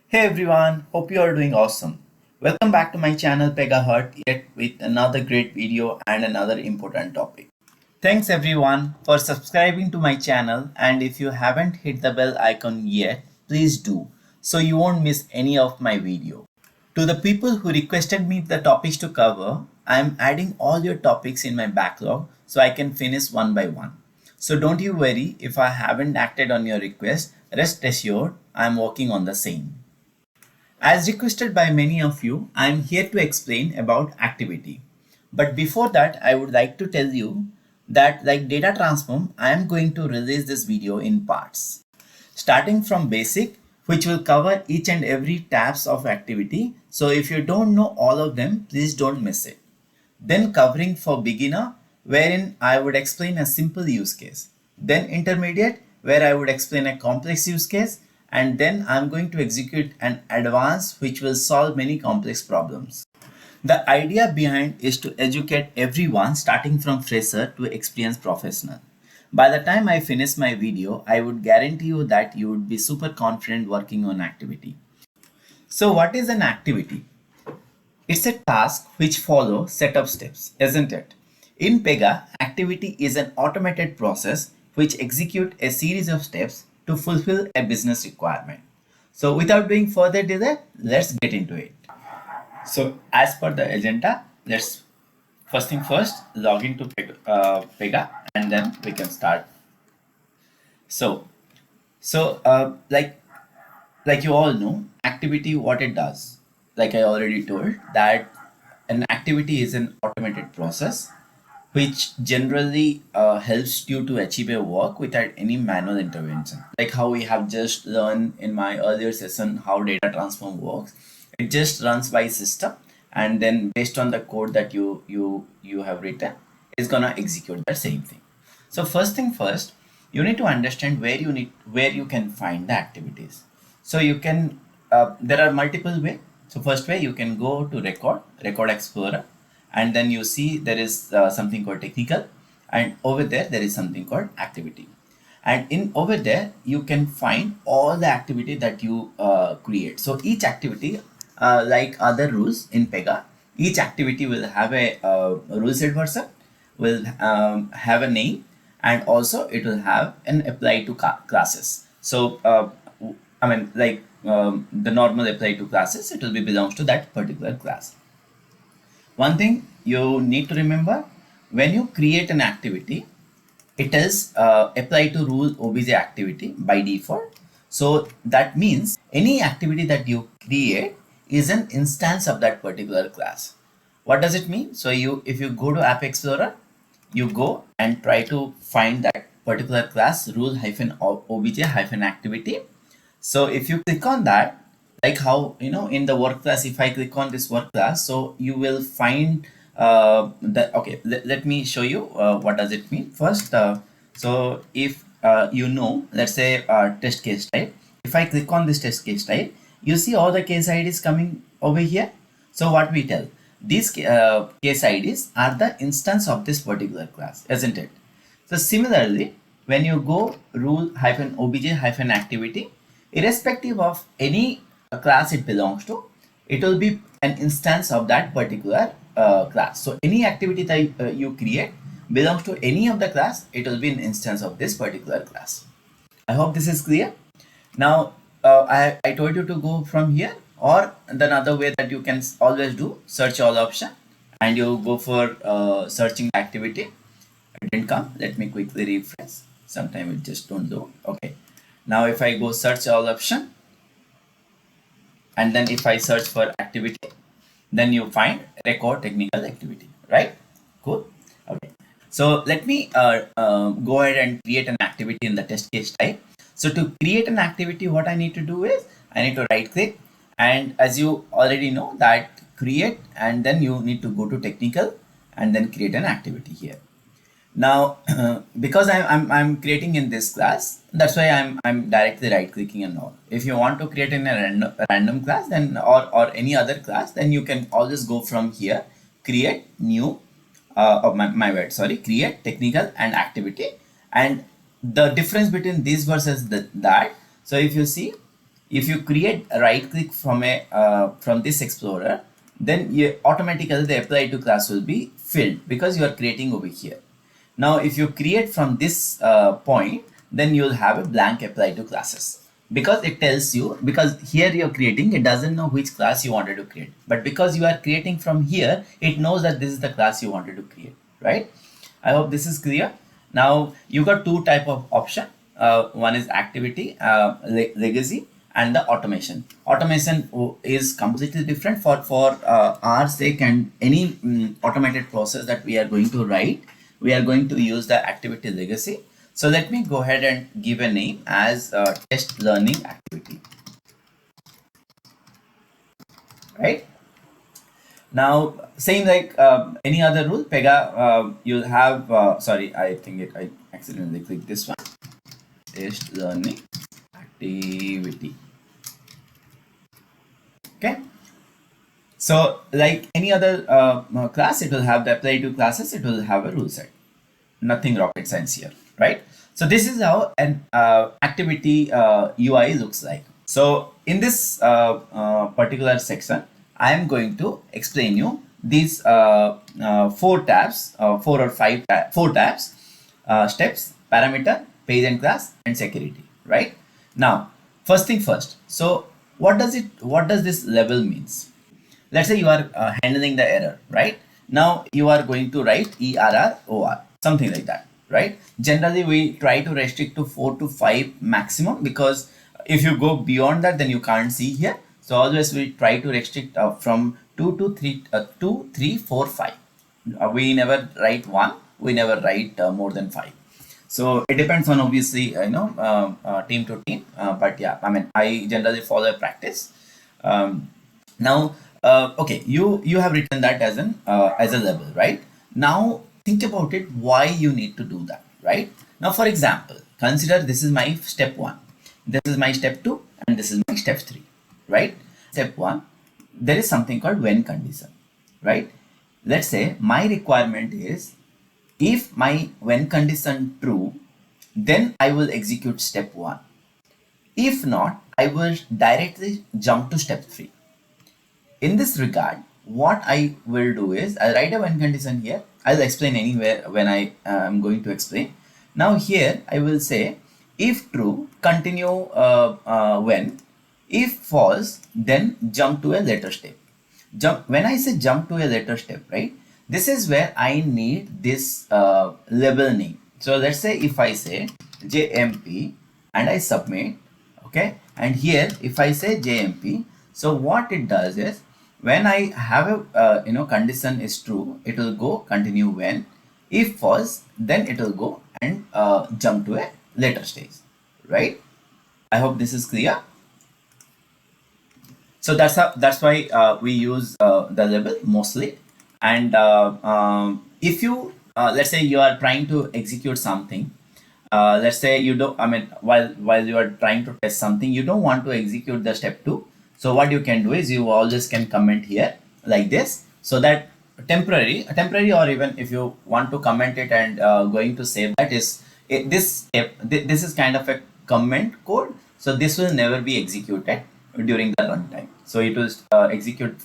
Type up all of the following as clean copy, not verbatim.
Hey everyone, hope you are doing awesome. Welcome back to my channel Pegaheart yet with another great video and another important topic. Thanks everyone for subscribing to my channel, and if you haven't hit the bell icon yet, please do so you won't miss any of my video. To the people who requested me the topics to cover, I am adding all your topics in my backlog so I can finish one by one. So don't you worry if I haven't acted on your request, rest assured I am working on the same. As requested by many of you, I am here to explain about activity. But before that, I would like to tell you that like data transform, I am going to release this video in parts. Starting from basic, which will cover each and every tabs of activity. So if you don't know all of them, please don't miss it. Then covering for beginner, wherein I would explain a simple use case. Then intermediate, where I would explain a complex use case. And then I'm going to execute an advanced which will solve many complex problems. The idea behind is to educate everyone starting from fresher to experienced professional. By the time I finish my video, I would guarantee you that you would be super confident working on activity. So what is an activity? It's a task which follows set of steps, isn't it? In Pega, activity is an automated process which execute a series of steps to fulfill a business requirement. So without doing further delay, let's get into it. So as per the agenda, let's first thing first log into Pega and then we can start. So like you all know, activity what it does. Like I already told that an activity is an automated process which generally helps you to achieve a work without any manual intervention. Like how we have just learned in my earlier session how data transform works. It just runs by system, and then based on the code that you have written, it's gonna execute the same thing. So first thing first, you need to understand where you can find the activities. So you can there are multiple way. So first way, you can go to record explorer, and then you see there is something called technical, and over there is something called activity, and in over there you can find all the activity that you create. So each activity, like other rules in Pega, each activity will have a rule set version, will have a name, and also it will have an apply to classes. So I mean, like the normal apply to classes, it will be belongs to that particular class. One thing you need to remember, when you create an activity, it is apply to rule obj activity by default. So that means any activity that you create is an instance of that particular class. What does it mean? So if you go to App Explorer, you go and try to find that particular class rule hyphen obj hyphen activity. So if you click on that, like how in the work class, if I click on this work class, so you will find the okay. Let me show you what does it mean first. So if let's say test case type. If I click on this test case type, you see all the case IDs coming over here. So what we tell, these case IDs are the instance of this particular class, isn't it? So similarly, when you go rule hyphen obj hyphen activity, irrespective of any class it belongs to, it will be an instance of that particular class. So any activity that you create belongs to any of the class, it will be an instance of this particular class. I hope this is clear. Now I told you to go from here, or the another way that you can always do, search all option, and you go for searching activity. It didn't come. Let me quickly refresh. Sometime it just don't load. Okay. Now if I go search all option, and then if I search for activity, then you find record technical activity, right? Cool. Okay. So let me go ahead and create an activity in the test case type. So to create an activity, what I need to do is I need to right click, and as you already know that create, and then you need to go to technical and then create an activity here. Now because I'm creating in this class, that's why I'm directly right clicking and all. If you want to create in a random class, then or any other class, then you can always go from here, create new my word, sorry, create technical and activity. And the difference between this versus that, so if you see, If you create a right click from from this explorer, then automatically the apply to class will be filled because you are creating over here. Now, if you create from this point, then you'll have a blank apply to classes because it tells you, because here you're creating, it doesn't know which class you wanted to create. But because you are creating from here, it knows that this is the class you wanted to create, right? I hope this is clear. Now, you got two type of option. One is activity, legacy, and the automation. Automation is completely different for our sake, and any automated process that we are going to write, we are going to use the activity legacy. So let me go ahead and give a name as test learning activity, right? Now, same like any other rule, Pega, you'll have, sorry, I think I accidentally clicked this one, test learning activity. Okay. So like any other class, it will have the apply to classes, it will have a rule set. Nothing rocket science here, right? So this is how an activity UI looks like. So in this particular section, I am going to explain you these four tabs, four tabs, steps, parameter, page and class, and security, right? Now, first thing first. So what does this level means? Let's say you are handling the error, right? Now you are going to write error, something like that, right? Generally, we try to restrict to 4 to 5 maximum, because if you go beyond that, then you can't see here. So always we try to restrict from 2 to 3, 2, 3, 4, 5. We never write 1, we never write more than 5. So it depends on, obviously, team to team. But yeah, I mean, I generally follow a practice. Now, okay, you have written that as a level, right? Now think about it, why you need to do that, right? Now, for example, consider this is my step 1, this is my step 2, and this is my step 3, right? Step 1, there is something called when condition, right? Let's say my requirement is, if my when condition true, then I will execute step 1. If not, I will directly jump to step 3. In this regard, what I will do is, I'll write a when condition here. I'll explain anywhere when I am going to explain. Now here I will say, if true, continue when. If false, then jump to a later step. When I say jump to a later step, right? This is where I need this label name. So let's say if I say JMP and I submit, okay, and here if I say JMP, so what it does is, when I have a condition is true, it will go continue when. If false, then it will go and jump to a later stage, right? I hope this is clear. So that's why we use the label mostly. And if you let's say you are trying to execute something, let's say you don't, I mean, while you are trying to test something, you don't want to execute the step 2. So what you can do is, you always can comment here like this, so that temporary, or even if you want to comment it and going to save that, is this step, this is kind of a comment code, so this will never be executed during the runtime. So it will execute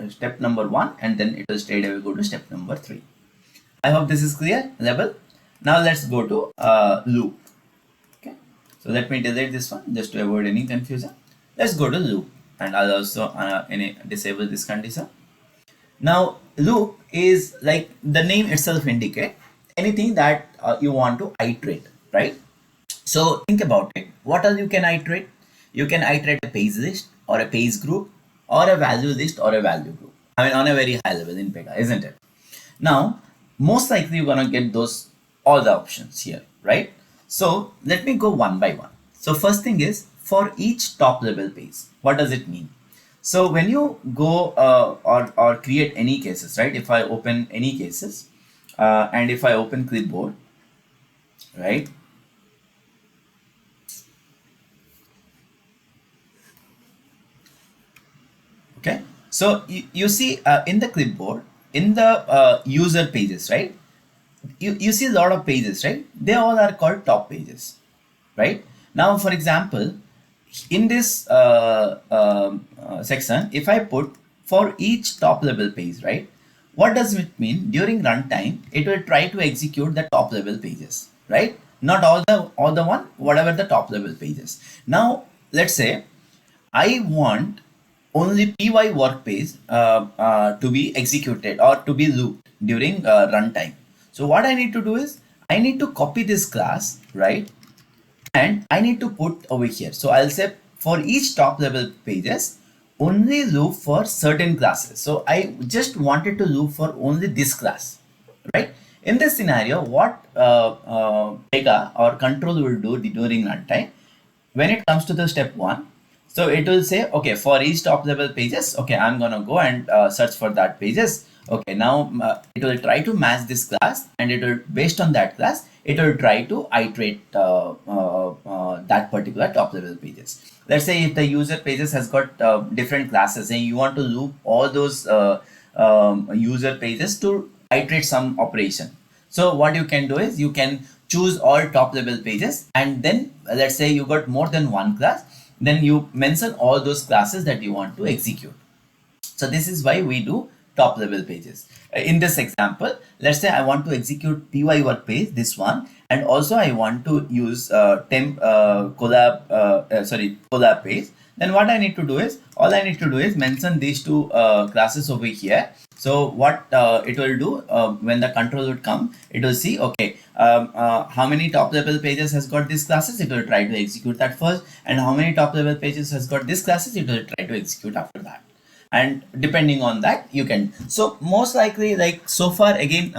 step number 1, and then it will straight away go to step number 3. I hope this is clear level. Now let's go to loop. Okay, so let me delete this one just to avoid any confusion. Let's go to loop, and I'll also disable this condition. Now loop is, like the name itself indicate, anything that you want to iterate, right? So think about it. What else you can iterate? You can iterate a page list, or a page group, or a value list, or a value group. I mean, on a very high level in Pega, isn't it? Now, most likely you're gonna get those all the options here, right? So let me go one by one. So first thing is, for each top level page, what does it mean? So when you go or create any cases, right? If I open any cases and if I open clipboard, right? Okay, so you see in the clipboard, in the user pages, right? You see a lot of pages, right? They all are called top pages, right? Now, for example, in this section, if I put for each top level page, right? What does it mean? During runtime, it will try to execute the top level pages, right? Not all the one, whatever the top level pages. Now, let's say I want only py work page to be executed or to be looped during runtime. So what I need to do is I need to copy this class, right? And I need to put over here. So I'll say for each top level pages, only loop for certain classes. So I just wanted to loop for only this class, right? In this scenario, what Pega or control will do during runtime, when it comes to the step one, so it will say, okay, for each top level pages, okay, I'm gonna go and search for that pages. Okay, now it will try to match this class, and it will, based on that class, it will try to iterate that particular top level pages. Let's say if the user pages has got different classes and you want to loop all those user pages to iterate some operation. So what you can do is you can choose all top level pages, and then let's say you got more than one class, then you mention all those classes that you want to execute. So this is why we do top level pages. In this example, let's say I want to execute py work page, this one, and also I want to use temp collab page. Then what I need to do is, all I need to do is mention these two classes over here. So what it will do when the control would come, it will see, okay, how many top level pages has got these classes, it will try to execute that first, and how many top level pages has got these classes, it will try to execute after that. And depending on that, you can, so most likely, like so far again,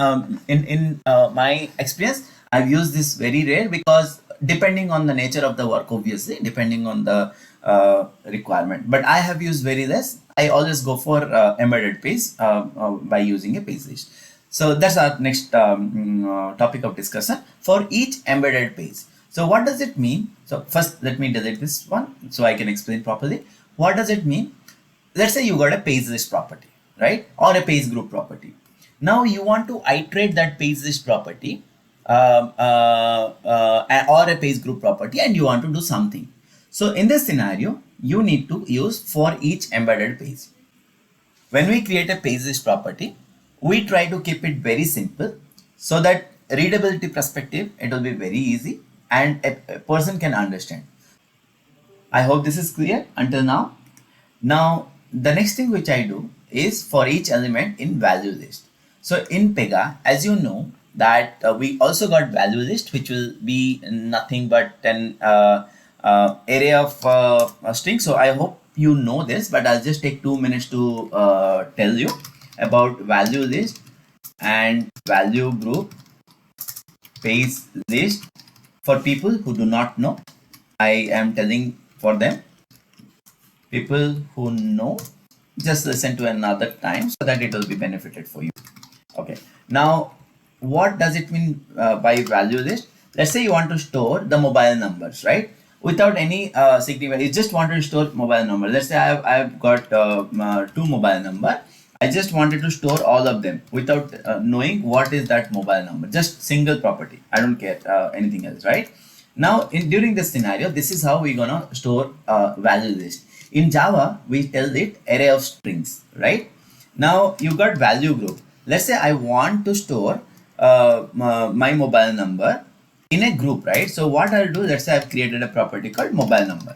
in my experience, I've used this very rare, because depending on the nature of the work, obviously depending on the requirement, but I have used very less. I always go for embedded page by using a page list. So that's our next topic of discussion, for each embedded page. So what does it mean? So first let me delete this one so I can explain properly. What does it mean? Let's say you got a page list property, right? Or a page group property. Now you want to iterate that page list property or a page group property, and you want to do something. So in this scenario, you need to use for each embedded page. When we create a page list property, we try to keep it very simple, so that readability perspective, it will be very easy and a person can understand. I hope this is clear until now. Now, the next thing which I do is for each element in value list. So in Pega, as you know, that we also got value list, which will be nothing but an array of strings. So I hope you know this, but I'll just take 2 minutes to tell you about value list and value group page list. For people who do not know, I am telling for them. People who know, just listen to another time so that it will be benefited for you. Okay, now what does it mean by value list? Let's say you want to store the mobile numbers, right? Without any significant, you just want to store mobile number. Let's say I've got two mobile number. I just wanted to store all of them without knowing what is that mobile number, just single property. I don't care anything else, right? Now during this scenario, this is how we're gonna store value list. In Java, we tell it array of strings, right? Now you got value group. Let's say I want to store my mobile number in a group, right? So what I'll do, let's say I've created a property called mobile number,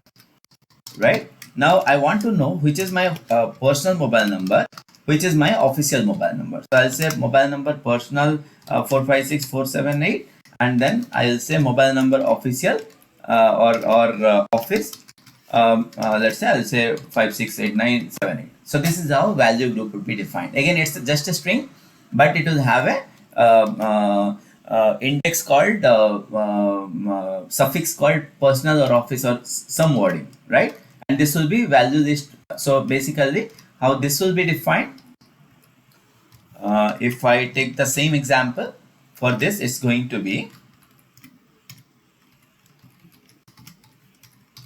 right? Now I want to know which is my personal mobile number, which is my official mobile number. So I'll say mobile number personal 456478, and then I'll say mobile number official or office. Let's say I'll say 568978. So this is how value group would be defined. Again, it's just a string, but it will have a index called suffix called personal or office or some wording, right? And this will be value list. So basically how this will be defined, if I take the same example, for this it's going to be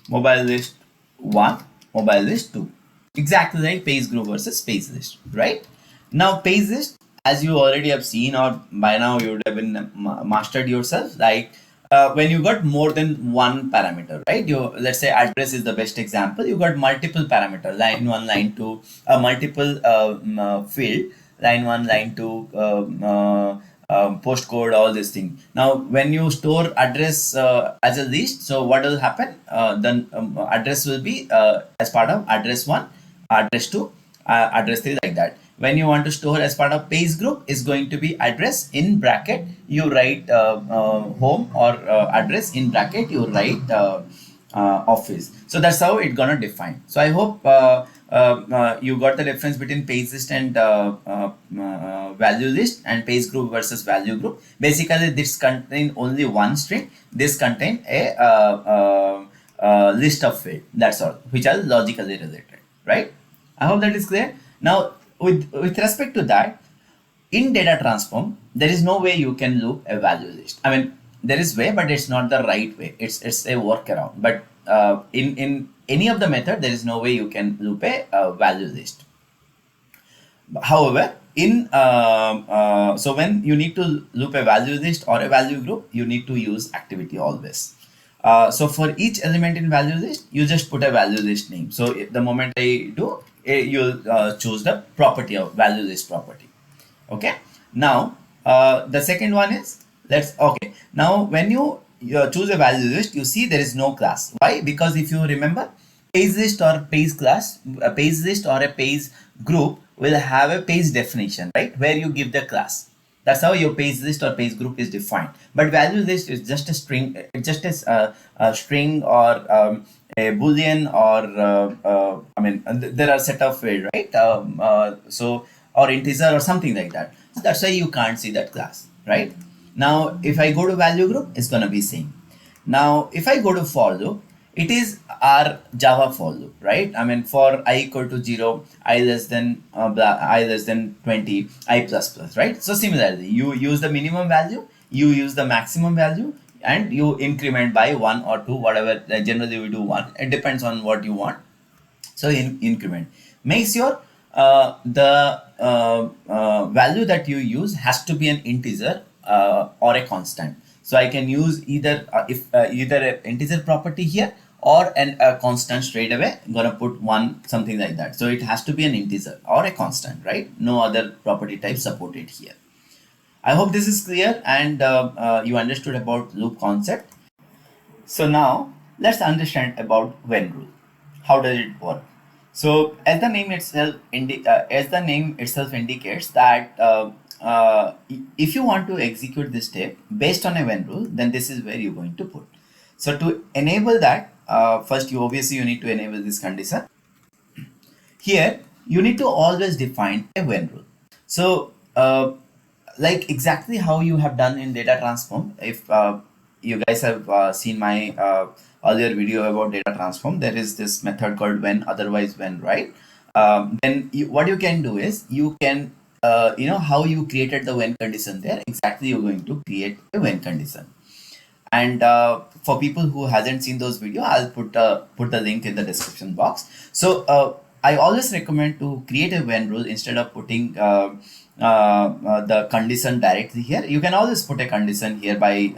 mobile list 1, mobile list 2, exactly like page group versus page list, right? Now page list, as you already have seen, or by now you would have been mastered yourself, like when you got more than one parameter, right? You, let's say address is the best example. You got multiple parameter, line one, line two, multiple field, line one, line two, postcode, all this thing. Now, when you store address as a list, so what will happen? Then address will be as part of address one, address two, address three, like that. When you want to store as part of page group, is going to be address in bracket. You write home, or address in bracket. You write office. So that's how it gonna define. So I hope you got the difference between page list and value list, and page group versus value group. Basically, this contain only one string. This contain a list of field. That's all, which are logically related, right? I hope that is clear. Now, with respect to that, in data transform, there is no way you can loop a value list. I mean, there is way, but it's not the right way. It's a workaround. But in any of the method, there is no way you can loop a value list. However, in so when you need to loop a value list or a value group, you need to use activity always. So for each element in value list, you just put a value list name. So the moment I do, you'll choose the property of value list property. Okay. Now the second one is, okay. Now when you choose a value list, you see there is no class. Why? Because if you remember, page list or page class, a page list or a page group will have a page definition, right? Where you give the class. That's how your page list or page group is defined. But value list is just a string. It's just a string, or a boolean, or I mean, there are set of field, right? So, or integer or something like that. So that's why you can't see that class, right? Now, if I go to value group, it's gonna be same. Now, if I go to for loop, it is our Java for loop, right? I mean, for I equal to 0, I less than I less than 20, I plus plus, right? So similarly, you use the minimum value, you use the maximum value, and you increment by 1 or 2, whatever. Generally, we do 1. It depends on what you want. So increment. Make sure the value that you use has to be an integer or a constant. So I can use either either an integer property here, or a constant straight away. I'm gonna put 1, something like that. So it has to be an integer or a constant, right? No other property type supported here. I hope this is clear, and you understood about loop concept. So now let's understand about when rule. How does it work? So as the name itself indicates that if you want to execute this step based on a when rule, then this is where you're going to put. So to enable that, first you need to enable this condition. Here you need to always define a when rule. So like exactly how you have done in data transform. If you guys have seen my earlier video about data transform, there is this method called when, otherwise when, right? Then what you can do is, you can how you created the when condition there, exactly you're going to create a when condition. And for people who hasn't seen those videos, I'll put the link in the description box. So I always recommend to create a when rule instead of putting the condition directly here. You can always put a condition here by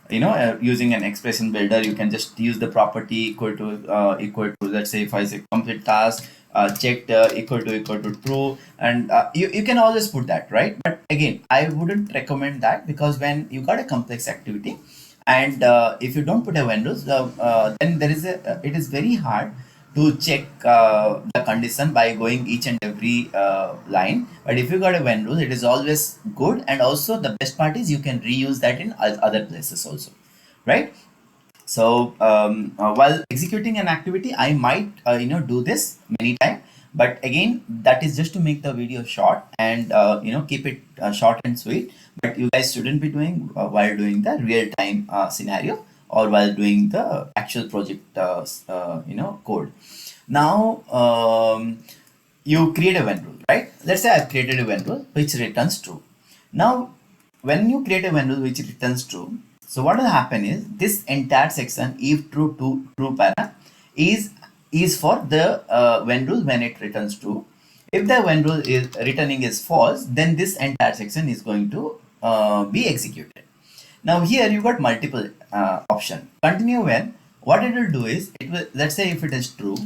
using an expression builder. You can just use the property equal to let's say if I say complete task checked equal to true, and you can always put that, right? But again, I wouldn't recommend that, because when you got a complex activity, and if you don't put a when rules, then it is very hard to check the condition by going each and every line. But if you got a when rule, it is always good, and also the best part is you can reuse that in other places also, right? So while executing an activity, I might do this many times, but again, that is just to make the video short and keep it short and sweet. But you guys shouldn't be doing while doing the real time scenario, or while doing the actual project code. Now you create a when rule, right? Let's say I've created a when rule which returns true. Now when you create a when rule which returns true, so what will happen is, this entire section, if true to true para, is for the when rule when it returns true. If the when rule is returning is false, then this entire section is going to be executed. Now here you got multiple option. Continue when, what it will do is, it will, let's say if it is true,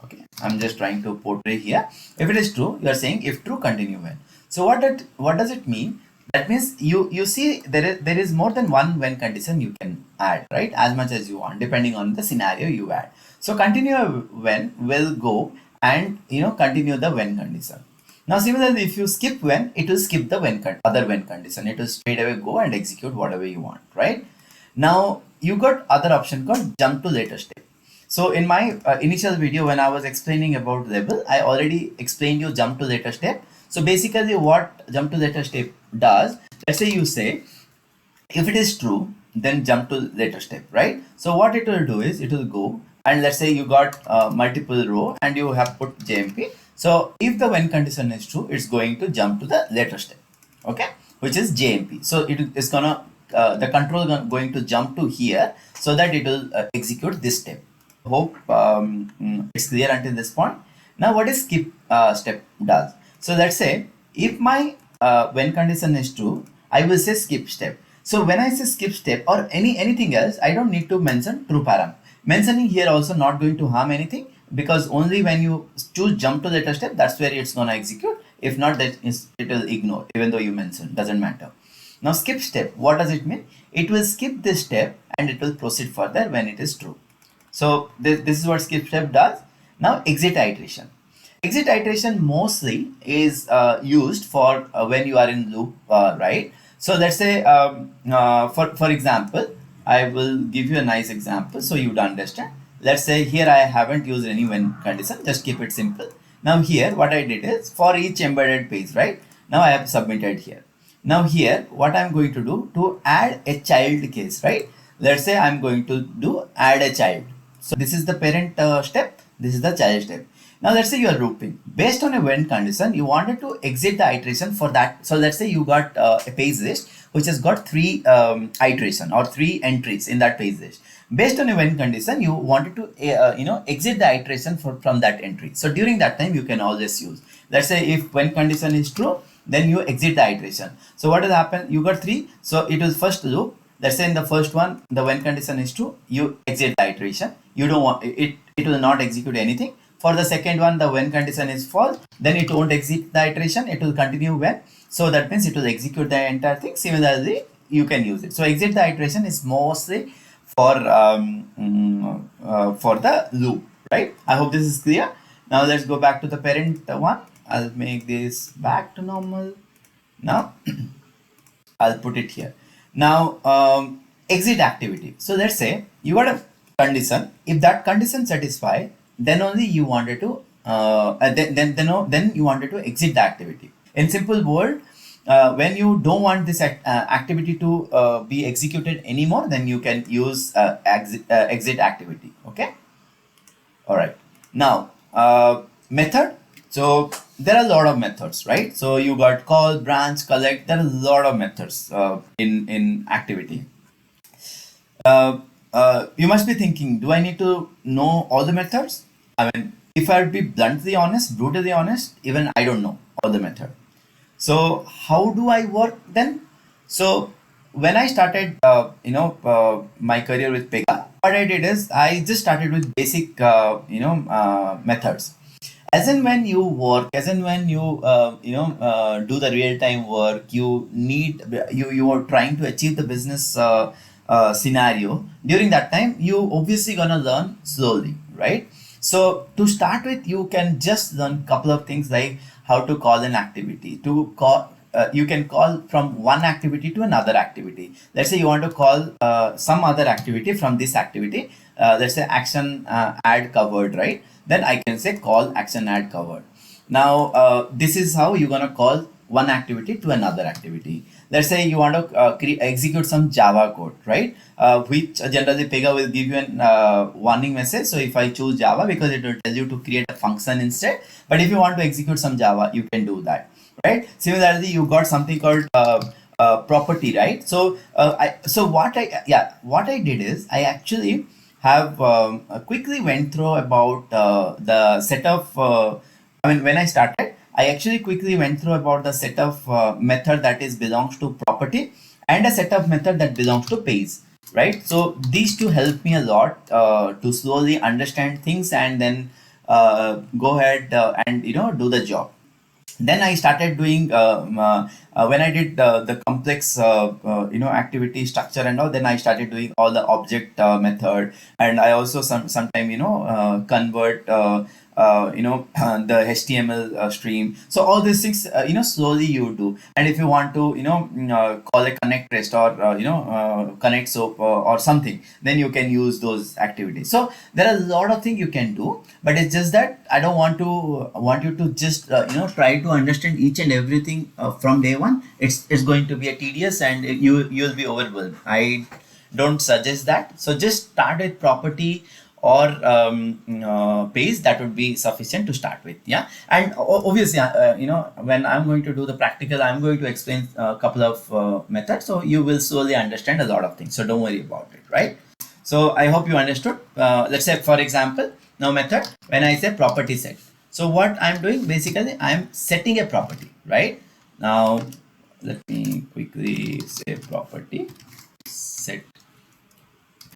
okay, I'm just trying to portray here. If it is true, you are saying if true, continue when. So what does it mean? That means you see there is more than one when condition you can add, right? As much as you want, depending on the scenario you add. So continue when will go and continue the when condition. Now similarly, if you skip when, it will skip the other when condition. It will straight away go and execute whatever you want, right? Now you got other option called jump to later step. So in my initial video when I was explaining about label, I already explained you jump to later step. So basically what jump to later step does, let's say you say if it is true, then jump to later step, right? So what it will do is it will go and let's say you got multiple row and you have put JMP. So if the when condition is true, it's going to jump to the later step, okay, which is JMP. So it is gonna the control going to jump to here so that it will execute this step. Hope it's clear until this point. Now what is skip step does? So let's say if my when condition is true, I will say skip step. So when I say skip step or anything else, I don't need to mention true param. Mentioning here also not going to harm anything, because only when you choose jump to later step, that's where it's gonna execute. If not, it will ignore, even though you mention, doesn't matter. Now skip step, what does it mean? It will skip this step and it will proceed further when it is true. So this is what skip step does. Now exit iteration. Exit iteration mostly is used for when you are in loop, right? So let's say for example, I will give you a nice example so you would understand. Let's say here I haven't used any when condition, just keep it simple. Now here what I did is for each embedded page, right? Now I have submitted here. Now here what I'm going to do to add a child case, right? Let's say I'm going to do add a child. So this is the parent step, this is the child step. Now let's say you are looping based on a when condition, you wanted to exit the iteration for that. So let's say you got a page list which has got 3 iteration or 3 entries in that page list. Based on a when condition, you wanted to exit the iteration from that entry. So during that time you can always use, let's say if when condition is true, then you exit the iteration. So what will happen? You got 3, so it will first loop. Let's say in the first one the when condition is true, you exit the iteration. You don't want it will not execute anything. For the second one, the when condition is false, then it won't exit the iteration, it will continue when. So that means it will execute the entire thing. Similarly, you can use it. So exit the iteration is mostly for the loop, right? I hope this is clear. Now let's go back to the parent one. I'll make this back to normal. Now I'll put it here. Now exit activity. So let's say you got a condition. If that condition satisfies, then only you wanted to then you wanted to exit the activity. In simple word, when you don't want this activity to be executed anymore, then you can use exit activity. Okay. All right. Now method. So there are a lot of methods, right? So you got call, branch, collect. There are a lot of methods in activity. You must be thinking, do I need to know all the methods? I mean, if I would be bluntly honest, brutally honest, even I don't know all the method. So how do I work then? So when I started, my career with Pega, what I did is I just started with basic, methods. As and when you work, as and when you, do the real-time work, you are trying to achieve the business scenario. During that time, you obviously gonna learn slowly, right? So to start with, you can just learn couple of things like how to call an activity. You can call from one activity to another activity. Let's say you want to call some other activity from this activity. Let's say action add covered, right? Then I can say call action add covered. Now this is how you're gonna call one activity to another activity. Let's say you want to execute some Java code, right? Which generally Pega will give you an warning message. So if I choose Java, because it will tell you to create a function instead. But if you want to execute some Java, you can do that, right? Similarly, you got something called property, right? So what I did is I actually have quickly went through about the set of when I started, I actually quickly went through about the set of method that is belongs to property and a set of method that belongs to page. right? So these two help me a lot to slowly understand things and then go ahead and do the job. Then I started doing when I did the complex activity structure and all. Then I started doing all the object method, and I also sometime convert the HTML stream. So all these things slowly you do. And if you want to call a connect rest or connect soap or something, then you can use those activities. So there are a lot of things you can do, but it's just that I don't want you to just try to understand each and everything from day one. It's going to be a tedious, and you'll be overwhelmed. I don't suggest that. So just start with property or page. That would be sufficient to start with. Yeah. And obviously when I'm going to do the practical, I'm going to explain a couple of methods, so you will slowly understand a lot of things. So don't worry about it, right? So I hope you understood. Let's say, for example, now method, when I say property set. So what I'm doing, basically, I'm setting a property, right? Now, let me quickly say property set,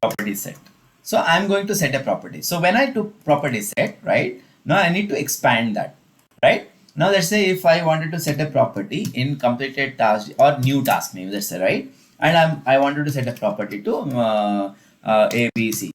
property set. So I'm going to set a property. So when I took property set, right, now I need to expand that, right? Now let's say if I wanted to set a property in completed task or new task name, let's say, right? And I wanted to set a property to ABC.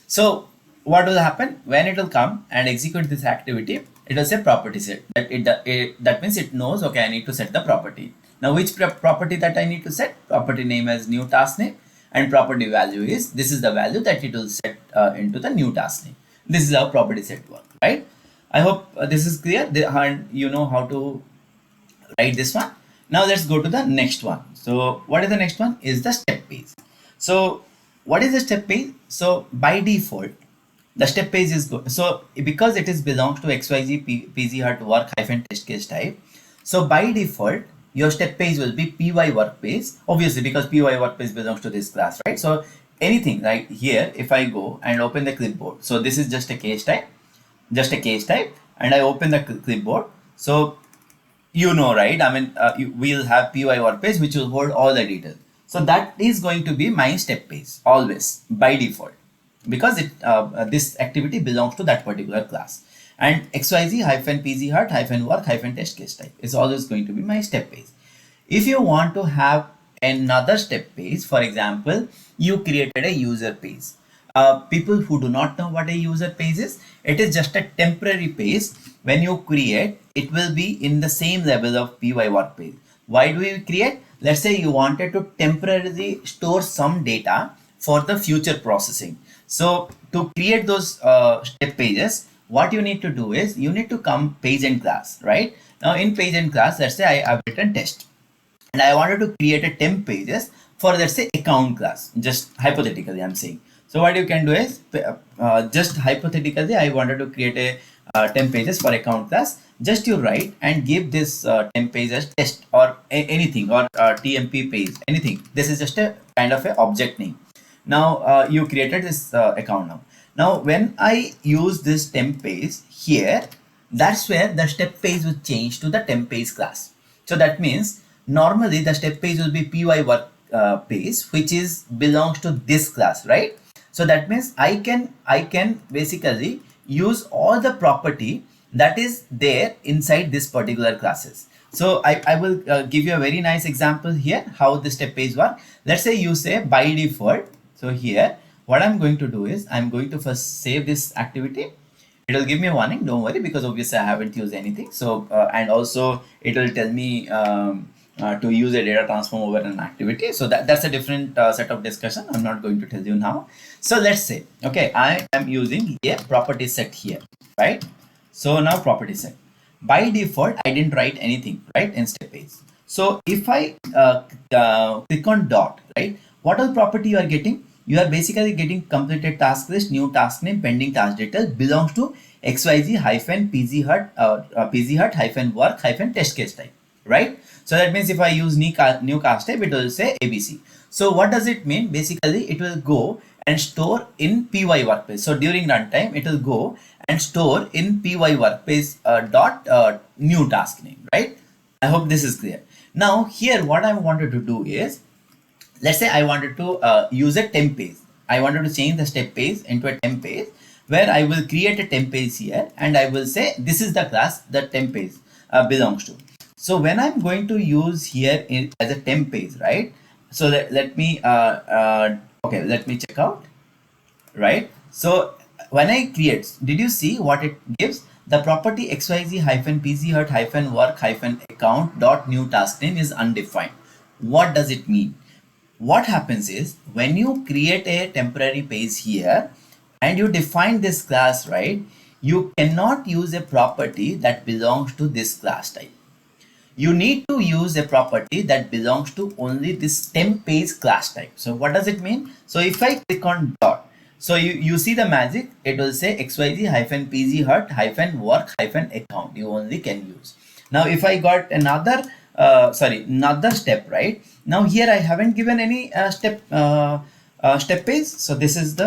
So what will happen when it will come and execute this activity? It will say property set. That means it knows, okay, I need to set the property. Now which property that I need to set? Property name as new task name, and property value is, this is the value that it will set into the new task name. This is how property set work, right? I hope this is clear, and you know how to write this one. Now let's go to the next one. So what is the next one? Is the step page. So what is the step page? So by default, the step page is good. So because it is belongs to XYZ PZ Hut work hyphen test case type. So by default, your step page will be PY work page. Obviously, because PY work page belongs to this class, right? So anything right here, if I go and open the clipboard, so this is just a case type, and I open the clipboard. So right? I mean, we'll have PY work page which will hold all the details. So that is going to be my step page always by default, because this activity belongs to that particular class. And XYZ hyphen PZ Hut hyphen work hyphen test case type is always going to be my step page. If you want to have another step page, for example, you created a user page. People who do not know what a user page is, it is just a temporary page. When you create, it will be in the same level of PY work page. Why do we create? Let's say you wanted to temporarily store some data for the future processing. So to create those step pages, what you need to do is you need to come page and class, right? Now in page and class, let's say I have written test, and I wanted to create a temp pages for, let's say, account class. Just hypothetically, I'm saying. So what you can do is just hypothetically, I wanted to create a temp pages for account class. Just you write and give this temp pages test or anything, or TMP page, anything. This is just a kind of a object name. Now you created this account now. Now when I use this temp page here, that's where the step page will change to the temp page class. So that means normally the step page will be PY work page, which is belongs to this class, right? So that means I can basically use all the property that is there inside this particular classes. So I will give you a very nice example here how the step page work. Let's say you say by default. So here what I'm going to do is I'm going to first save this activity. It will give me a warning, don't worry, because obviously I haven't used anything. So and also it will tell me to use a data transform over an activity. So that's a different set of discussion. I'm not going to tell you now. So let's say, okay, I am using a property set here, right? So now property set. By default, I didn't write anything, right, in step page. So if I click on dot, right, what all property you are getting? You are basically getting completed task list, new task name, pending task details belongs to XYZ hyphen PZ Hut hyphen work hyphen test case type, right? So that means if I use new cast type, it will say ABC. So what does it mean? Basically, it will go and store in PY workplace. So during runtime, it will go and store in PY workplace dot new task name, right? I hope this is clear. Now here, what I wanted to do is, let's say I wanted to use a temp page. I wanted to change the step page into a temp page where I will create a temp page here and I will say this is the class that temp page belongs to. So when I'm going to use here as a temp page, right? So let me okay, let me check out, right? So when I create, did you see what it gives? The property xyz hyphen pz hut hyphen work hyphen account dot new task name is undefined. What does it mean? What happens is when you create a temporary page here and you define this class, right, you cannot use a property that belongs to this class type. You need to use a property that belongs to only this temp page class type. So what does it mean? So if I click on dot, so you see the magic, it will say xyz hyphen pz hut hyphen work hyphen account. You only can use. Now if I got another another step, right? Now here I haven't given any step page. So this is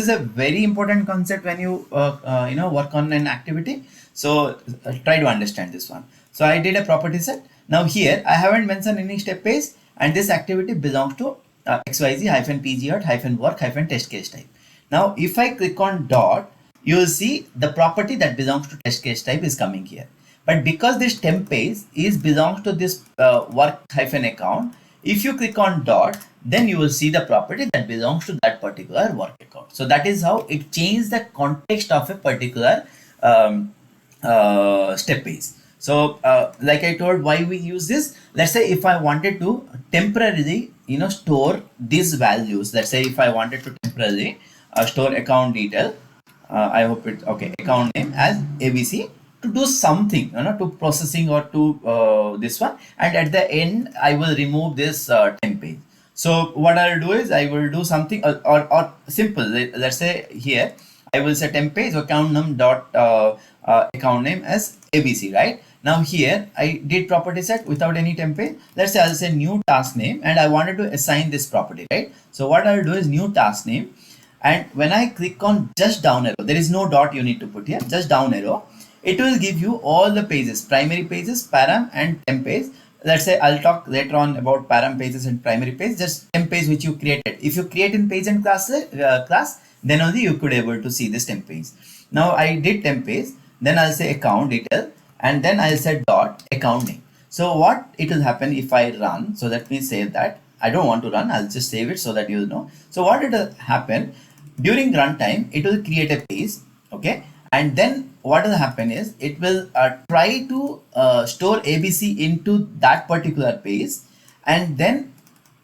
a very important concept when you work on an activity. So try to understand this one. So I did a property set. Now here I haven't mentioned any step page and this activity belongs to xyz hyphen pg hut hyphen work hyphen test case type. Now if I click on dot, you will see the property that belongs to test case type is coming here. But because this temp page is belongs to this work hyphen account, if you click on dot, then you will see the property that belongs to that particular work account. So that is how it changes the context of a particular step page. So like I told, why we use this, let's say if I wanted to temporarily store these values, let's say if I wanted to temporarily store account detail, I hope it okay, account name as ABC to do something, to processing or to this one, and at the end I will remove this temp page. So what I'll do is I will do something or simple. Let's say here I will say temp page account num dot account name as ABC, right? Now here I did property set without any temp page. Let's say I'll say new task name and I wanted to assign this property, right? So what I'll do is new task name, and when I click on just down arrow, there is no dot you need to put here, just down arrow, it will give you all the pages, primary pages, param and temp page. Let's say I'll talk later on about param pages and primary page, just temp page which you created. If you create in page and class, then only you could able to see this temp page. Now I did temp page, then I'll say account detail, and then I'll say dot account name. So what it will happen if I run, so let me save that. I don't want to run, I'll just save it so that you'll know. So what it will happen, during runtime, it will create a page, okay? And then what will happen is it will try to store ABC into that particular page, and then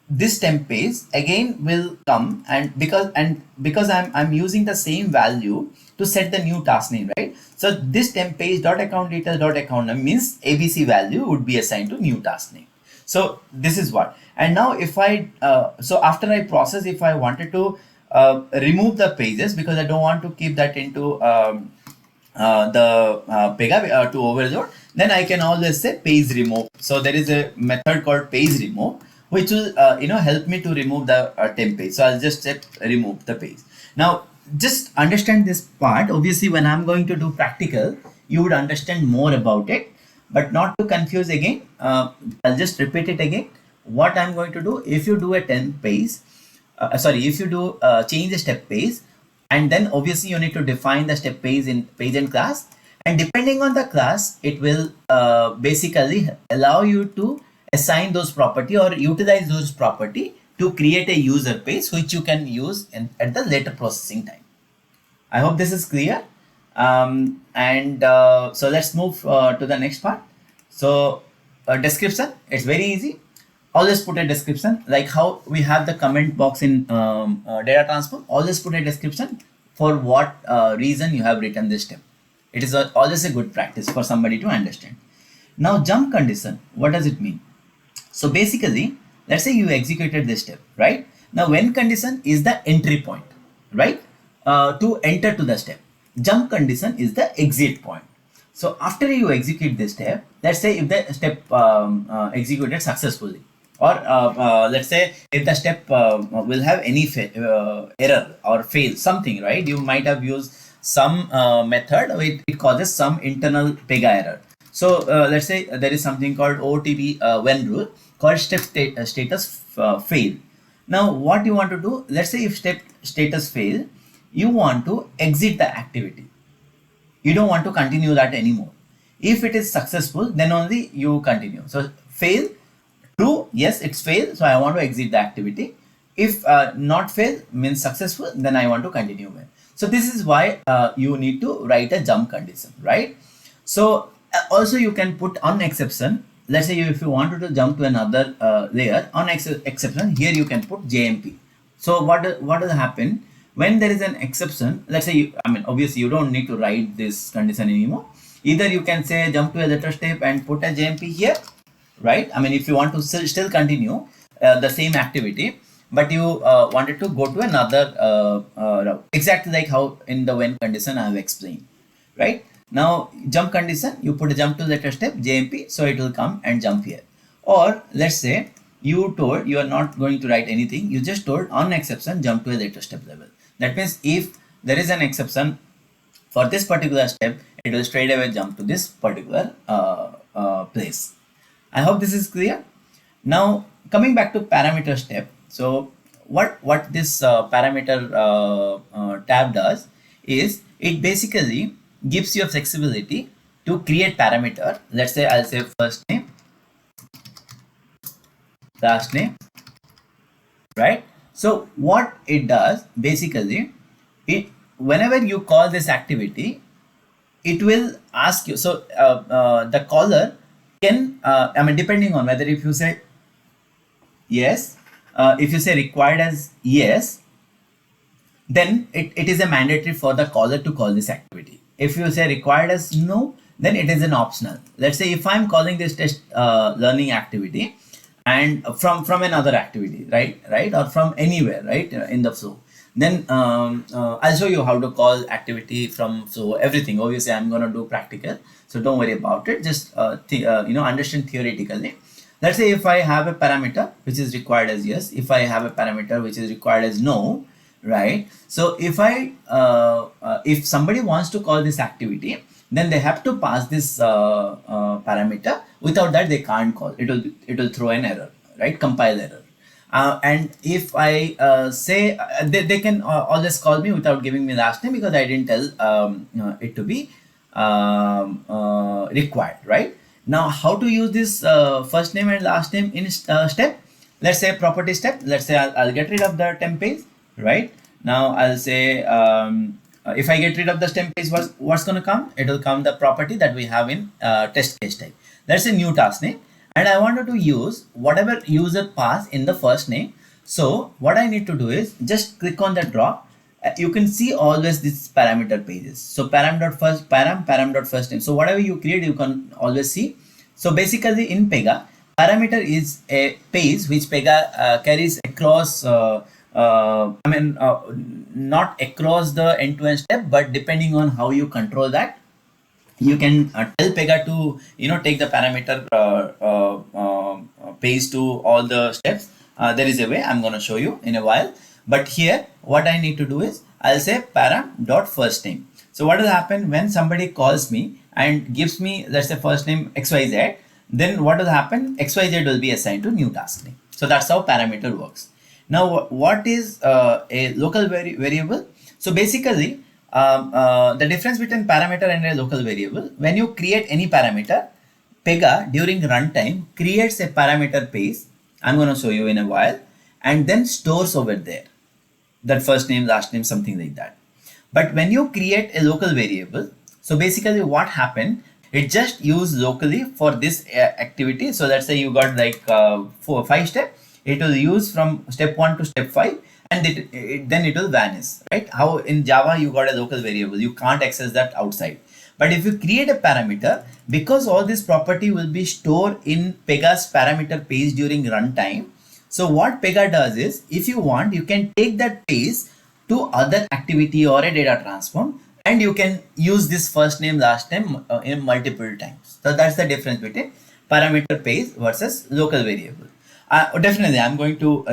this temp page again will come, and because I'm using the same value to set the new task name, right? So this temp page dot account detail dot account name means ABC value would be assigned to new task name. So this is what. And now if I so after I process, if I wanted to remove the pages because I don't want to keep that into the Pega to overload, then I can always say page remove. So there is a method called page remove which will help me to remove the temp page. So I'll just say remove the page. Now just understand this part. Obviously when I'm going to do practical, you would understand more about it, but not to confuse again. I'll just repeat it again. What I'm going to do, if you do a temp page, if you do change the step page, and then obviously you need to define the step page in page and class, and depending on the class, it will basically allow you to assign those property or utilize those property to create a user page which you can use at the later processing time. I hope this is clear. So let's move to the next part. So description, it's very easy. Always put a description, like how we have the comment box in data transform. Always put a description for what reason you have written this step. It is always a good practice for somebody to understand. Now jump condition, what does it mean? So basically, let's say you executed this step, right? Now when condition is the entry point, right? To enter to the step. Jump condition is the exit point. So after you execute this step, let's say if the step executed successfully, or let's say if the step will have any error or fail something, right? You might have used some method, it causes some internal Pega error. So let's say there is something called OTB when rule called status fail. Now what you want to do, let's say if step status fail, you want to exit the activity. You don't want to continue that anymore. If it is successful, then only you continue. So fail, true, yes, it's fail, so I want to exit the activity. If not fail means successful, then I want to continue with. So this is why you need to write a jump condition, right? So also you can put on exception. Let's say if you wanted to jump to another layer on exception, here you can put JMP. So what will happen when there is an exception? Let's say I mean obviously you don't need to write this condition anymore. Either you can say jump to a later step and put a JMP here, right? I mean if you want to still continue the same activity, but you wanted to go to another route, exactly like how in the when condition I have explained, right? Now jump condition, you put a jump to later step JMP, so it will come and jump here. Or let's say you told you are not going to write anything, you just told on exception jump to a later step level. That means if there is an exception for this particular step, it will straight away jump to this particular place. I hope this is clear. Now coming back to parameter step. So what this parameter tab does is it basically gives you a flexibility to create parameter. Let's say I'll say first name, last name, right? So what it does basically, it whenever you call this activity, it will ask you. So the caller can I mean depending on whether if you say yes, if you say required as yes, then it is a mandatory for the caller to call this activity. If you say required as no, then it is an optional. Let's say if I'm calling this test learning activity and from another activity, right, or from anywhere, right, in the flow, then I'll show you how to call activity from flow, everything. Obviously I'm going to do practical, so don't worry about it. Just understand theoretically. Let's say if I have a parameter which is required as yes, if I have a parameter which is required as no, right? So if somebody wants to call this activity, then they have to pass this parameter. Without that they can't call. It will throw an error, right? Compile error. And if I say they can always call me without giving me last name, because I didn't tell it to be required, right? Now how to use this first name and last name in step? Let's say property step. Let's say I'll get rid of the temp page, right? Now I'll say if I get rid of the temp page, what's going to come? It will come the property that we have in test case type. That's a new task name, and I wanted to use whatever user pass in the first name. So what I need to do is just click on the drop. You can see always these parameter pages. So param.first param.first name. So whatever you create, you can always see. So basically in Pega, parameter is a page which Pega carries across not across the end-to-end step, but depending on how you control that, you can tell Pega to take the parameter page to all the steps. There is a way, I'm going to show you in a while. But here what I need to do is I'll say param.first name. So what will happen when somebody calls me and gives me, let's say, first name XYZ, then what will happen? XYZ will be assigned to new task name. So that's how parameter works. Now what is a local variable? So basically the difference between parameter and a local variable, when you create any parameter, Pega during runtime creates a parameter page. I'm going to show you in a while, and then stores over there that first name, last name, something like that. But when you create a local variable, so basically what happened, it just used locally for this activity. So let's say you got like 5 steps, it will use from step 1 to step 5, and then it will vanish, right? How in Java you got a local variable, you can't access that outside. But if you create a parameter, because all this property will be stored in Pega's parameter page during runtime. So what Pega does is, if you want, you can take that page to other activity or a data transform, and you can use this first name, last name in multiple times. So that's the difference between parameter page versus local variable. Definitely, I'm going to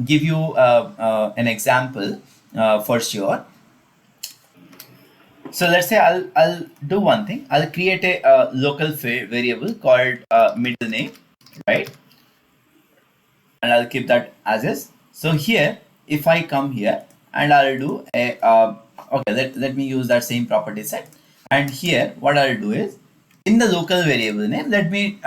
give you an example for sure. So let's say I'll do one thing. I'll create a local variable called middle name, right? and I'll keep that as is. So here, if I come here and I'll do a, okay, let me use that same property set. And here, what I'll do is, in the local variable name, let me,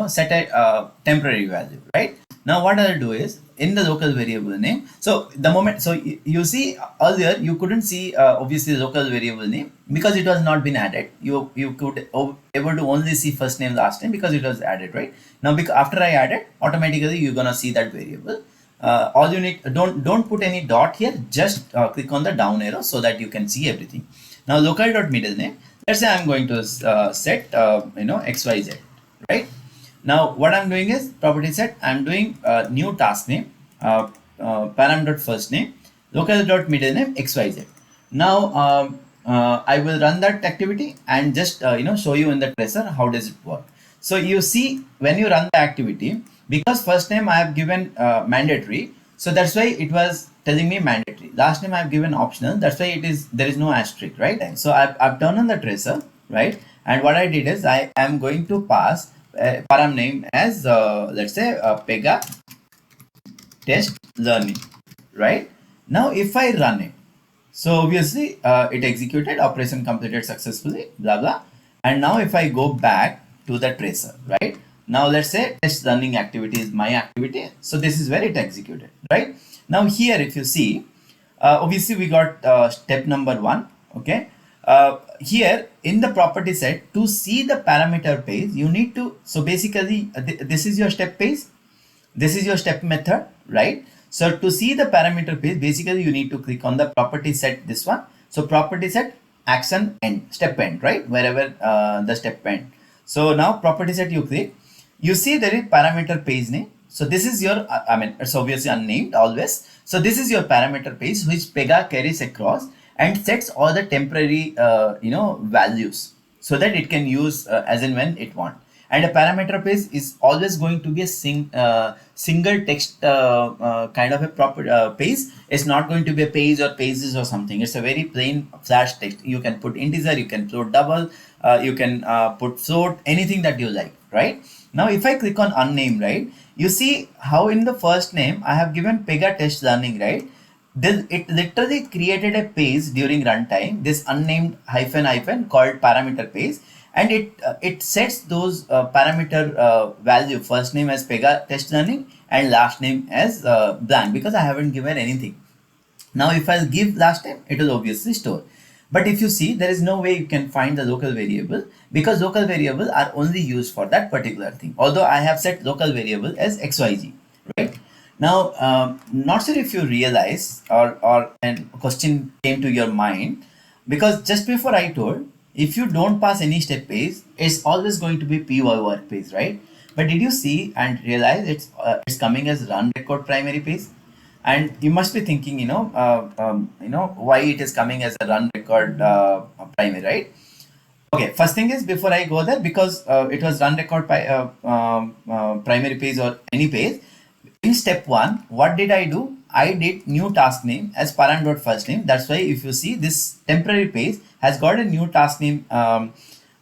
set a temporary value, right? Now what I'll do is, in the local variable name, so the moment, so you see earlier, you couldn't see, obviously, the local variable name because it was not been added. You could able to only see first name, last name because it was added, right? Now, because after I added, automatically you're gonna see that variable. All you need, don't put any dot here, just click on the down arrow so that you can see everything. Now local dot middle name, let's say I'm going to set xyz, right? Now what I'm doing is property set, I'm doing new task name, param dot first name, local dot middle name, xyz. Now I will run that activity and just show you in the tracer how does it work. So you see, when you run the activity, because first name I have given mandatory, so that's why it was telling me mandatory. Last name I have given optional, that's why there is no asterisk, right? So I've turned on the tracer, right? And what I did is I am going to pass param name as let's say Pega test learning, right? Now if I run it, so obviously it executed, operation completed successfully, blah blah. And now if I go back to the tracer, right? Now let's say test learning activity is my activity, so this is where it executed, right? Now here, if you see, obviously we got step number 1, okay? Here in the property set, to see the parameter page, you need to, so basically this is your step page, this is your step method, right? So to see the parameter page, basically you need to click on the property set, this one. So property set action end, step end, right? Wherever the step end. So now property set you click, you see there is parameter page name. So this is your, it's obviously unnamed always. So this is your parameter page which Pega carries across and sets all the temporary, values so that it can use as and when it want. And a parameter page is always going to be a single text kind of a proper page. It's not going to be a page or pages or something. It's a very plain flash text. You can put integer, you can put double, you can put float, anything that you like, right? Now if I click on unnamed, right, you see how in the first name I have given Pega test learning, right? Then it literally created a page during runtime, this unnamed hyphen called parameter page, and it sets those parameter value, first name as Pega test learning and last name as blank, because I haven't given anything. Now if I'll give last name, it will obviously store. But if you see, there is no way you can find the local variable, because local variable are only used for that particular thing. Although I have set local variable as xyz, right? Now, not sure if you realize or a question came to your mind, because just before I told, if you don't pass any step page, it's always going to be py work page, right? But did you see and realize it's coming as run record primary page? And you must be thinking, why it is coming as a run record primary, right? Okay, first thing is, before I go there, because it was run record primary page or any page, in step 1, what did I do? I did new task name as param.first name. That's why if you see, this temporary page has got a new task name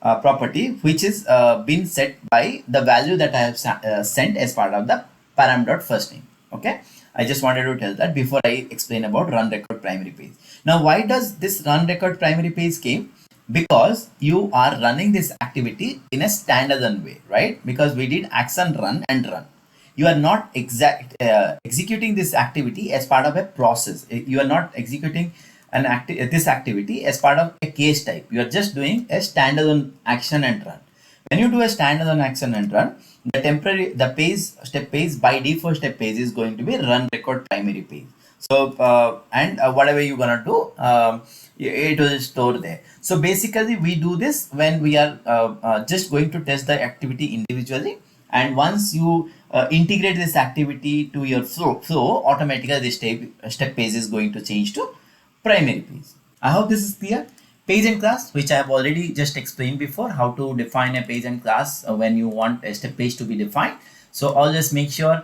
property, which is been set by the value that I have sent as part of the param.first name. Okay, I just wanted to tell that before I explain about run record primary page. Now, why does this run record primary page came? Because you are running this activity in a standalone way, right? Because we did action run and run. You are not executing this activity as part of a process. You are not executing this activity as part of a case type. You are just doing a standalone action and run. When you do a standalone action and run, the step page by default step page is going to be run record primary page. So whatever you're gonna do, it will store there. So basically we do this when we are just going to test the activity individually, and once you integrate this activity to your flow, automatically the step page is going to change to primary page. I hope this is clear. Page and class, which I have already just explained before, how to define a page and class when you want a step page to be defined. So always make sure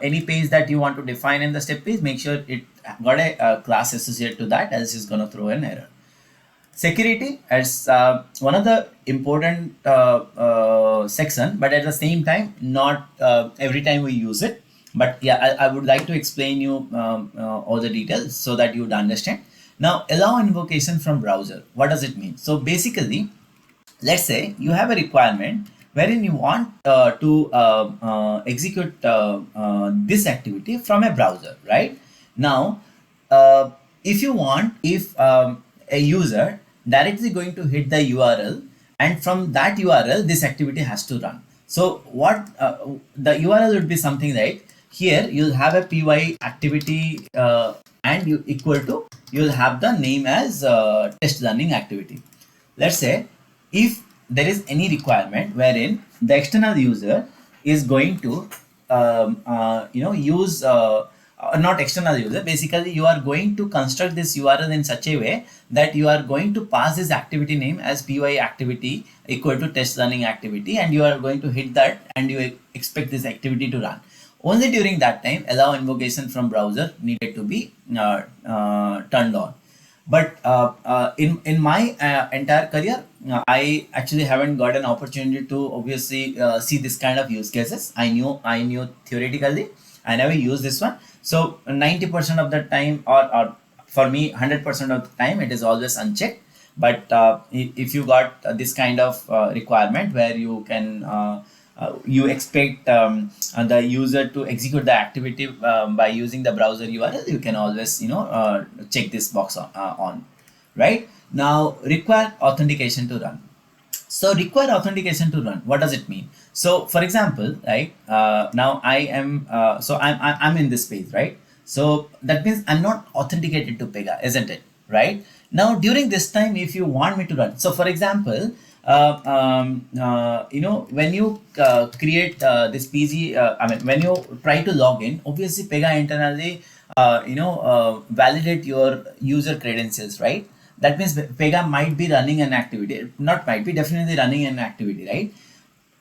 any page that you want to define in the step page, make sure it got a class associated to that, else it's going to throw an error. Security as one of the important section, but at the same time, not every time we use it. But yeah, I would like to explain you all the details so that you would understand. Now, allow invocation from browser. What does it mean? So basically, let's say you have a requirement wherein you want to execute this activity from a browser, right? Now, uh, if you want, if a user directly going to hit the URL, and from that URL this activity has to run. So what the URL would be something like, here you'll have a py activity and you equal to, you'll have the name as test learning activity. Let's say if there is any requirement wherein the external user is going to use not external user, basically you are going to construct this URL in such a way that you are going to pass this activity name as py activity equal to test learning activity, and you are going to hit that and you expect this activity to run. Only during that time allow invocation from browser needed to be turned on. But in my entire career, I actually haven't got an opportunity to obviously see this kind of use cases. I knew theoretically. I never used this one. So 90% of the time, or for me 100% of the time, it is always unchecked. But if you got this kind of requirement where you can you expect the user to execute the activity by using the browser URL, you can always check this box on. Right now, require authentication to run. So require authentication to run, what does it mean? So for example, right, now I am I'm in this page, right? So that means I'm not authenticated to Pega, isn't it? Right now, during this time, if you want me to run, so for example, when you create this PG, when you try to log in, obviously Pega internally validate your user credentials, right? That means Pega might be running an activity, not might be, definitely running an activity, right?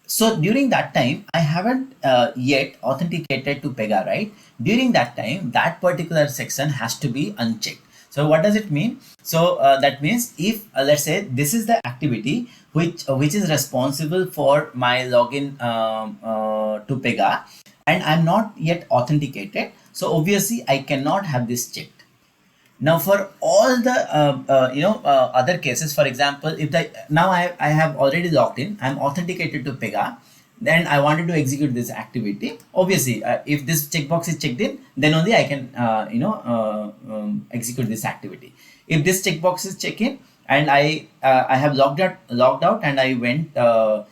So during that time, I haven't yet authenticated to Pega, right? During that time, that particular section has to be unchecked. So what does it mean? So that means if let's say this is the activity which is responsible for my login to Pega, and I'm not yet authenticated, so obviously I cannot have this checked. Now for all the other cases, for example, if the now I have already logged in, I'm authenticated to Pega, then I wanted to execute this activity. Obviously, if this checkbox is checked in, then only I can execute this activity. If this checkbox is checked in and I have logged out and I went to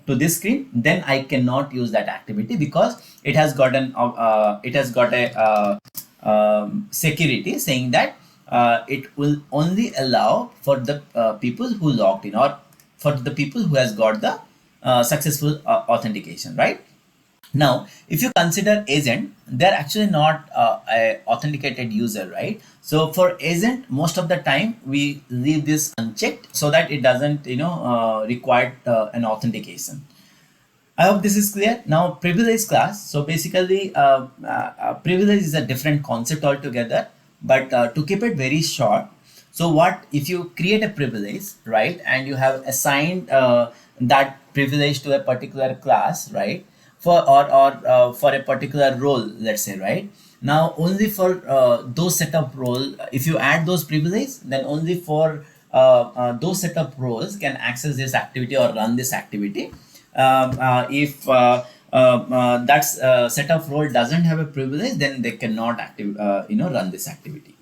this screen, then I cannot use that activity because it has got a security saying that it will only allow for the people who logged in, or for the people who has got the successful authentication, right? Now, if you consider agent, they're actually not a authenticated user, right? So for agent, most of the time we leave this unchecked so that it doesn't require an authentication. I hope this is clear. Now, privilege class. So basically, privilege is a different concept altogether. But to keep it very short, so what if you create a privilege, right, and you have assigned that privilege to a particular class, right, for a particular role, let's say, right. Now, only for those set of role, if you add those privileges, then only for those set of roles can access this activity or run this activity. If that set of role doesn't have a privilege, then they cannot run this activity.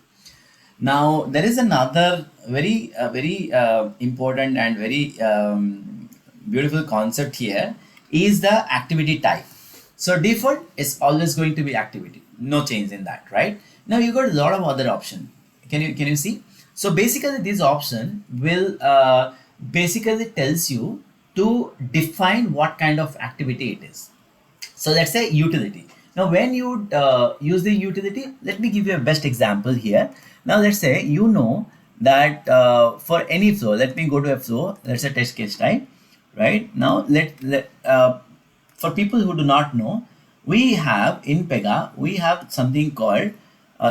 Now there is another very important and very beautiful concept here, is the activity type. So default is always going to be activity, no change in that, right? Now you got a lot of other option. Can you see? So basically this option will basically tells you to define what kind of activity it is. So let's say utility. Now when you use the utility, let me give you a best example here. Now let's say that for any flow, let me go to a flow, let's say test case type. Right now, for people who do not know, we have in Pega, we have something called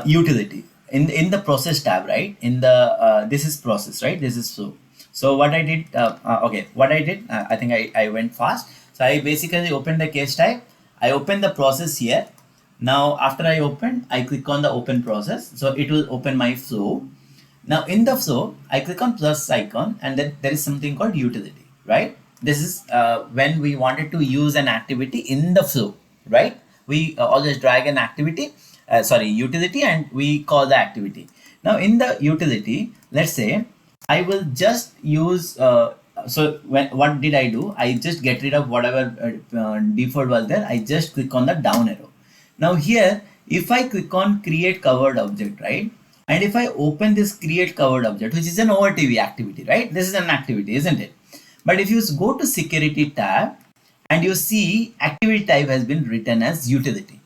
utility in the process tab, right? In the this is process, right? This is flow. So what I did, okay, what I did, I think I went fast. So I basically opened the case type. I open the process here. Now after I open, I click on the open process, so it will open my flow. Now in the flow, I click on plus icon, and then there is something called utility, right? This is when we wanted to use an activity in the flow, right? We always drag an activity, utility, and we call the activity. Now in the utility, let's say I will just use, what did I do? I just get rid of whatever default was there. I just click on the down arrow. Now here, if I click on create covered object, right? And if I open this create covered object, which is an over TV activity, right? This is an activity, isn't it? But if you go to security tab and you see activity type has been written as utility.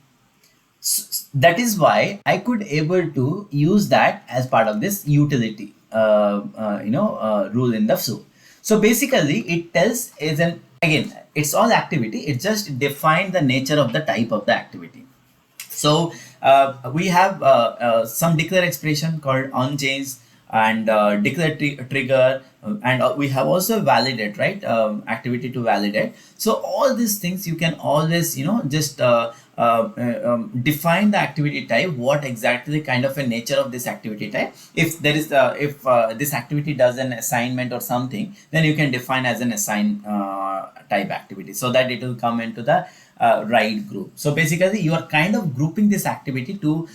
That is why I could able to use that as part of this utility rule in the flow. So basically it tells is an, again, it's all activity, it just define the nature of the type of the activity. So we have some declare expression called onChange and declare trigger, and we have also validate, right? Activity to validate. So all these things you can always just define the activity type, what exactly kind of a nature of this activity type. If there is if this activity does an assignment or something, then you can define as an assign type activity, so that it will come into the right group. So basically you are kind of grouping this activity to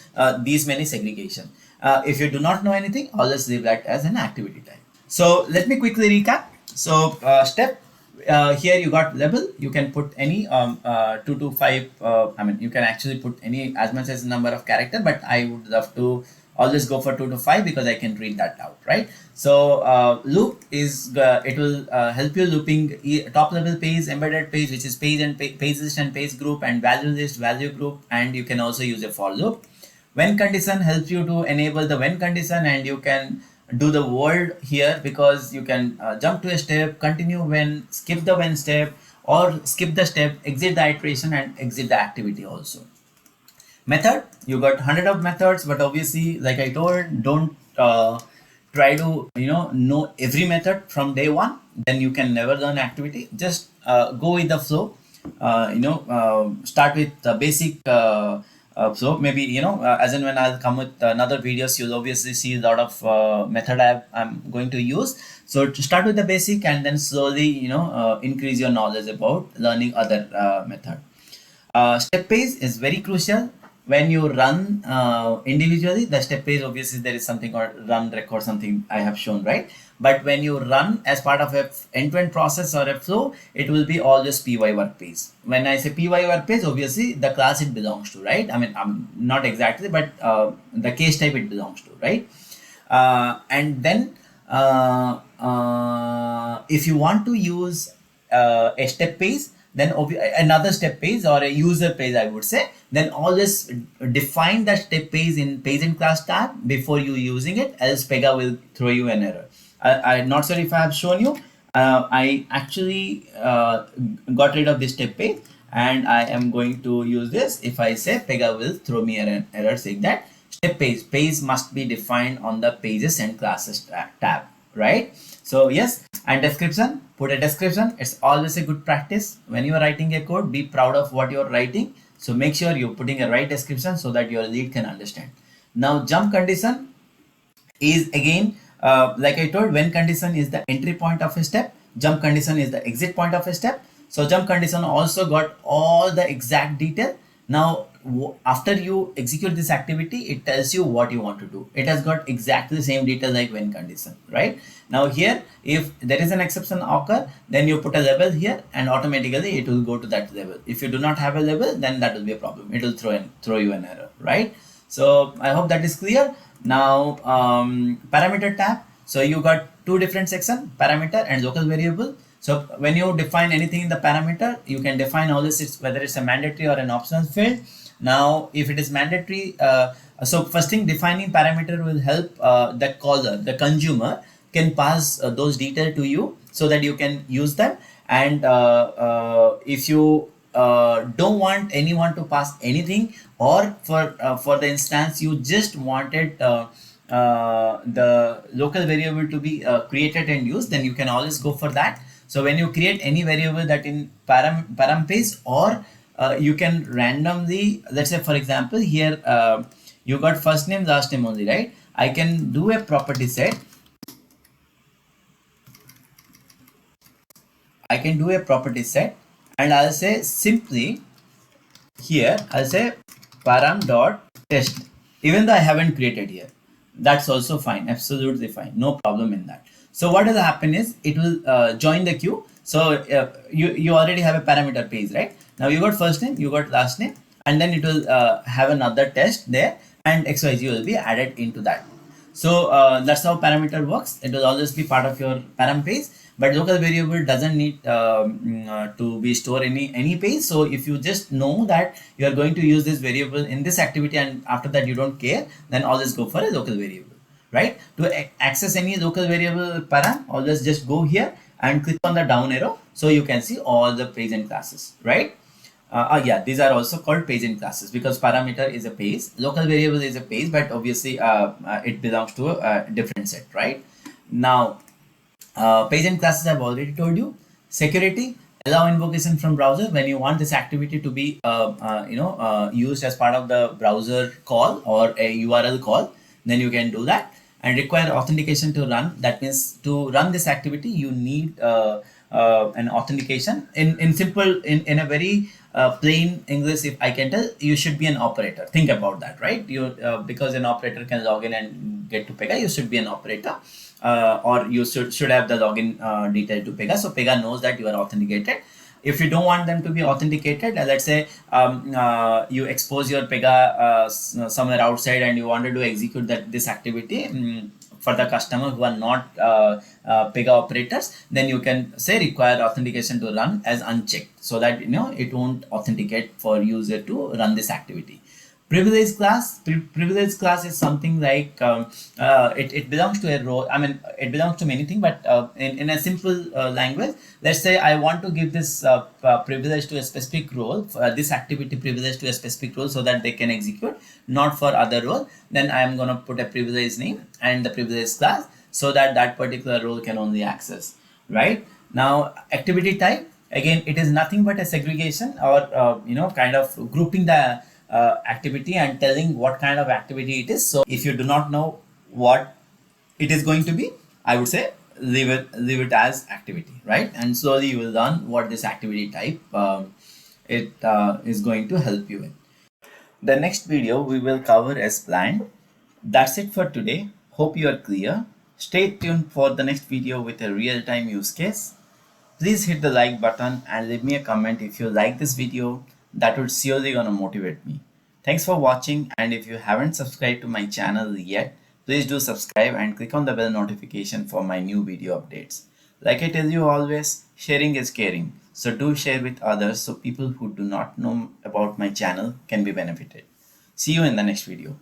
these many segregation. If you do not know anything, always leave that as an activity type. So let me quickly recap. So step here you got label. You can put any 2 to 5. I mean, you can actually put any as much as number of character, but I would love to always go for 2 to 5 because I can read that out, right? So loop is it will help you looping top level page, embedded page, which is page and page list and page group, and value list, value group, and you can also use a for loop. When condition helps you to enable the when condition, and you can do the word here because you can jump to a step, continue when, skip the when step, or skip the step, exit the iteration, and exit the activity also. Method, you got 100 of methods, but obviously, like I told, don't try to know every method from day one, then you can never learn activity. Just go with the flow. Start with the basic so maybe as and when I'll come with another videos, you'll obviously see a lot of method I'm going to use. So to start with the basic, and then slowly increase your knowledge about learning other method. Step page is very crucial. When you run individually, the step page, obviously there is something called run record, something I have shown, right? But when you run as part of a end-to-end process or a flow, it will be always py work page. When I say py work page, obviously the class it belongs to, right? I mean, not exactly, but the case type it belongs to, right? And then if you want to use a step page, then another step page or a user page, I would say, then always define that step page in page and class tab before you using it, else Pega will throw you an error. I'm not sure if I have shown you. I actually got rid of this step page, and I am going to use this. If I say, Pega will throw me an error saying that step page must be defined on the pages and classes tab, right? So yes, and description, put a description. It's always a good practice when you are writing a code. Be proud of what you're writing. So make sure you're putting a right description so that your lead can understand. Now jump condition is again, like I told, when condition is the entry point of a step, jump condition is the exit point of a step. So jump condition also got all the exact detail. Now after you execute this activity, it tells you what you want to do. It has got exactly the same detail like when condition, right? Now here, if there is an exception occur, then you put a label here, and automatically it will go to that level. If you do not have a label, then that will be a problem. It will throw you an error, right? So I hope that is clear. Now parameter tab. So you got two different sections, parameter and local variable. So when you define anything in the parameter, you can define all this, whether it's a mandatory or an optional field. Now, if it is mandatory, so first thing, defining parameter will help the caller, the consumer can pass those details to you so that you can use them. And if you don't want anyone to pass anything, or for the instance you just wanted the local variable to be created and used, then you can always go for that. So when you create any variable that in param page, or you can randomly, let's say for example here, you got first name last name only, right? I can do a property set. I can do a property set, and I'll say simply here, I'll say param dot test, even though I haven't created here. That's also fine, absolutely fine, no problem in that. So what will happen is it will join the queue. So you already have a parameter page, right? Now you got first name, you got last name, and then it will have another test there, and xyz will be added into that. So that's how parameter works. It will always be part of your param page, but local variable doesn't need to be stored any page. So if you just know that you are going to use this variable in this activity, and after that you don't care, then always go for a local variable, right? To access any local variable param, always just go here and click on the down arrow, so you can see all the page and classes, right? Yeah, these are also called page and classes because parameter is a page, local variable is a page, but obviously it belongs to a different set, right? Now, page and classes I've already told you. Security, allow invocation from browser when you want this activity to be used as part of the browser call or a URL call, then you can do that. And require authentication to run. That means to run this activity, you need an authentication. In simple, in a very plain English, if I can tell, you should be an operator. Think about that, right? You because an operator can log in and get to Pega, you should be an operator. Or you should have the login detail to Pega, so Pega knows that you are authenticated. If you don't want them to be authenticated, let's say you expose your Pega somewhere outside and you wanted to execute this activity for the customer who are not Pega operators, then you can say require authentication to run as unchecked, so that it won't authenticate for user to run this activity. Privilege class is something like it belongs to a role. I mean, it belongs to many things, but in a simple language, let's say I want to give this privilege to a specific role, this activity privilege to a specific role, so that they can execute, not for other role. Then I am going to put a privilege name and the privilege class, so that that particular role can only access, right? Now, activity type, again, it is nothing but a segregation or kind of grouping the activity and telling what kind of activity it is. So if you do not know what it is going to be, I would say leave it as activity, right? And slowly you will learn what this activity type it is going to help you in. The next video we will cover as planned. That's it for today. Hope you are clear. Stay tuned for the next video with a real-time use case. Please hit the like button and leave me a comment if you like this video. That would surely gonna motivate me. Thanks for watching, and if you haven't subscribed to my channel yet, please do subscribe and click on the bell notification for my new video updates. Like I tell you always, sharing is caring. So do share with others so people who do not know about my channel can be benefited. See you in the next video.